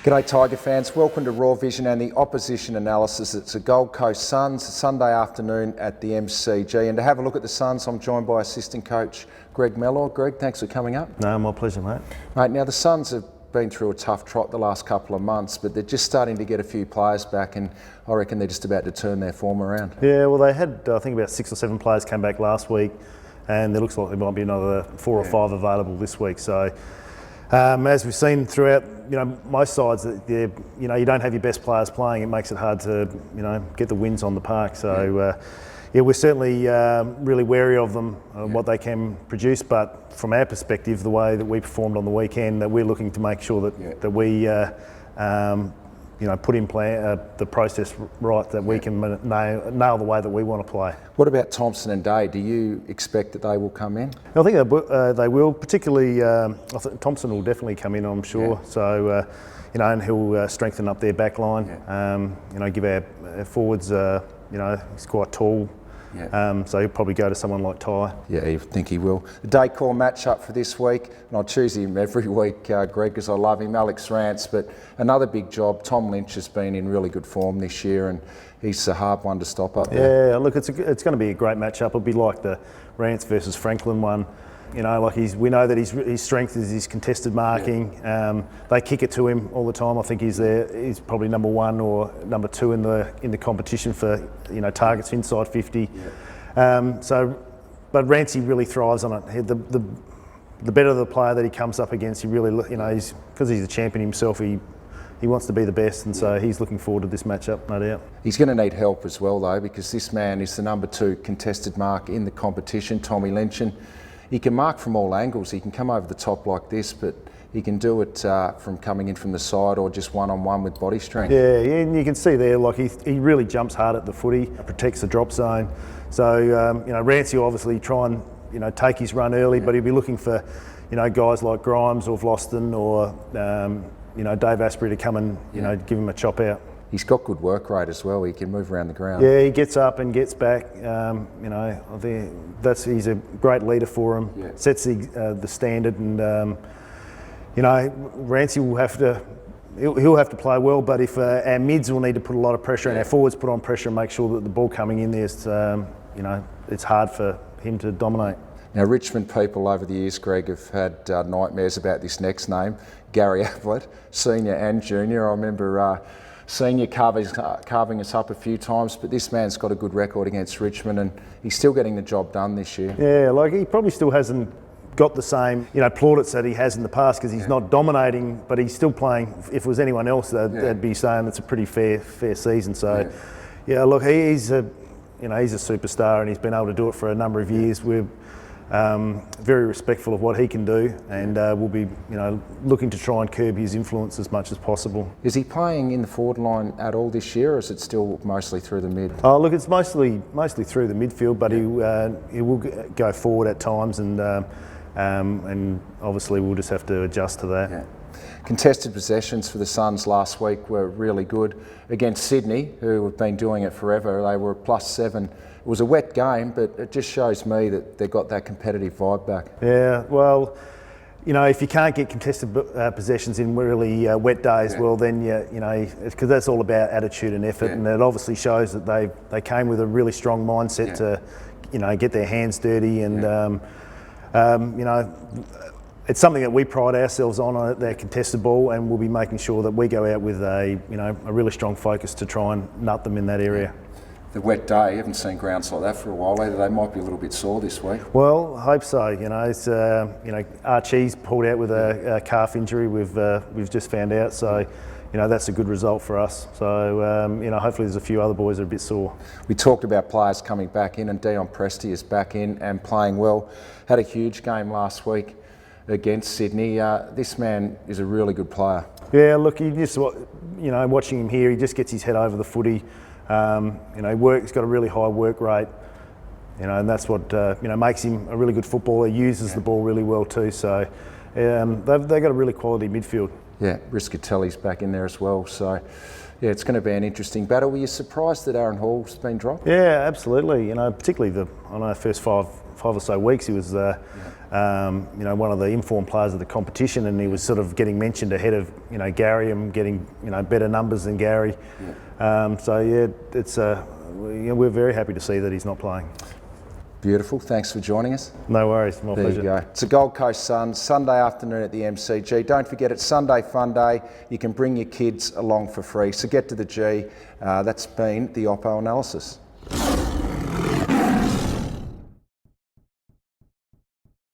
G'day Tiger fans, welcome to Raw Vision and the opposition analysis. It's the Gold Coast Suns, Sunday afternoon at the MCG. And to have a look at the Suns, I'm joined by assistant coach Greg Mellor. Greg, thanks for coming up. No, my pleasure, mate. Mate, now the Suns have been through a tough trot the last couple of months, but they're just starting to get a few players back, and I reckon they're just about to turn their form around. Yeah, well, they had, I think, about 6 or 7 players came back last week, and there looks like there might be another 4 or 5 available this week. So, as we've seen throughout, most sides, that you don't have your best players playing. It makes it hard to, get the wins on the park. So, we're certainly really wary of them, what they can produce. But from our perspective, the way that we performed on the weekend, that we're looking to make sure that we, put in the process right, that we can nail the way that we want to play. What about Thompson and Day? Do you expect that they will come in? I think they will, particularly. I think Thompson will definitely come in, I'm sure. Yeah. So, and he'll strengthen up their back line. Yeah. Give our forwards. He's quite tall. Yeah. So he'll probably go to someone like Ty. Yeah, I think he will. The day call match-up for this week, and I choose him every week, Greg, because I love him, Alex Rance. But another big job. Tom Lynch has been in really good form this year, and he's a hard one to stop up there. Yeah, look, it's going to be a great match-up. It'll be like the Rance versus Franklin one. We know that his strength is his contested marking. Yeah. They kick it to him all the time. I think he's probably number 1 or number 2 in the competition for targets inside 50. Yeah. But Rancey really thrives on it. The better the player that he comes up against, he really because he's a champion himself. He wants to be the best, and so he's looking forward to this matchup, no doubt. He's going to need help as well, though, because this man is the number 2 contested mark in the competition, Tommy Lynch. He can mark from all angles. He can come over the top like this, but he can do it from coming in from the side or just one-on-one with body strength. Yeah, and you can see there, he really jumps hard at the footy, protects the drop zone. So, Rancey will obviously try and, take his run early, but he'll be looking for, guys like Grimes or Vlosten or, Dave Asprey to come and, give him a chop out. He's got good work rate as well. He can move around the ground. Yeah, he gets up and gets back. I think he's a great leader for him. Yeah. Sets the standard, and Rancey will have to. He'll have to play well. But if our mids will need to put a lot of pressure, and our forwards put on pressure and make sure that the ball coming in there's, it's hard for him to dominate. Now, Richmond people over the years, Greg, have had nightmares about this next name, Gary Ablett, senior and junior. I remember. Senior carving us up a few times, but this man's got a good record against Richmond, and he's still getting the job done this year. Yeah, he probably still hasn't got the same, plaudits that he has in the past, because he's not dominating, but he's still playing. If it was anyone else, they'd be saying it's a pretty fair season. So, look, he's a superstar, and he's been able to do it for a number of years. We're very respectful of what he can do, and we'll be, looking to try and curb his influence as much as possible. Is he playing in the forward line at all this year, or is it still mostly through the mid? Oh, look, it's mostly through the midfield, but he will go forward at times, and obviously we'll just have to adjust to that. Yeah. Contested possessions for the Suns last week were really good against Sydney, who have been doing it forever. They were +7. It was a wet game, but it just shows me that they've got that competitive vibe back. Yeah, well, if you can't get contested possessions in really wet days, well, then because that's all about attitude and effort, and it obviously shows that they came with a really strong mindset to, get their hands dirty, and it's something that we pride ourselves on, their contested ball, and we'll be making sure that we go out with a really strong focus to try and nut them in that area. The wet day, you haven't seen grounds like that for a while either. They might be a little bit sore this week. Well, I hope so. It's Archie's pulled out with a calf injury. We've just found out, so that's a good result for us. So hopefully there's a few other boys that are a bit sore. We talked about players coming back in, and Dion Presti is back in and playing well. Had a huge game last week against Sydney. This man is a really good player. Yeah, look, watching him here, he just gets his head over the footy. He's got a really high work rate, and that's what makes him a really good footballer. He uses the ball really well too. So they've got a really quality midfield. Yeah, Riscatelli's back in there as well. So it's going to be an interesting battle. Were you surprised that Aaron Hall's been dropped? Yeah, absolutely. Particularly the first or so weeks, he was one of the informed players of the competition, and he was sort of getting mentioned ahead of Gary and getting better numbers than Gary. It's we're very happy to see that he's not playing. Beautiful. Thanks for joining us. No worries. My pleasure. There you go. It's a Gold Coast Suns, Sunday afternoon at the MCG. Don't forget, it's Sunday Fun Day. You can bring your kids along for free. So get to the G. That's been the Oppo analysis.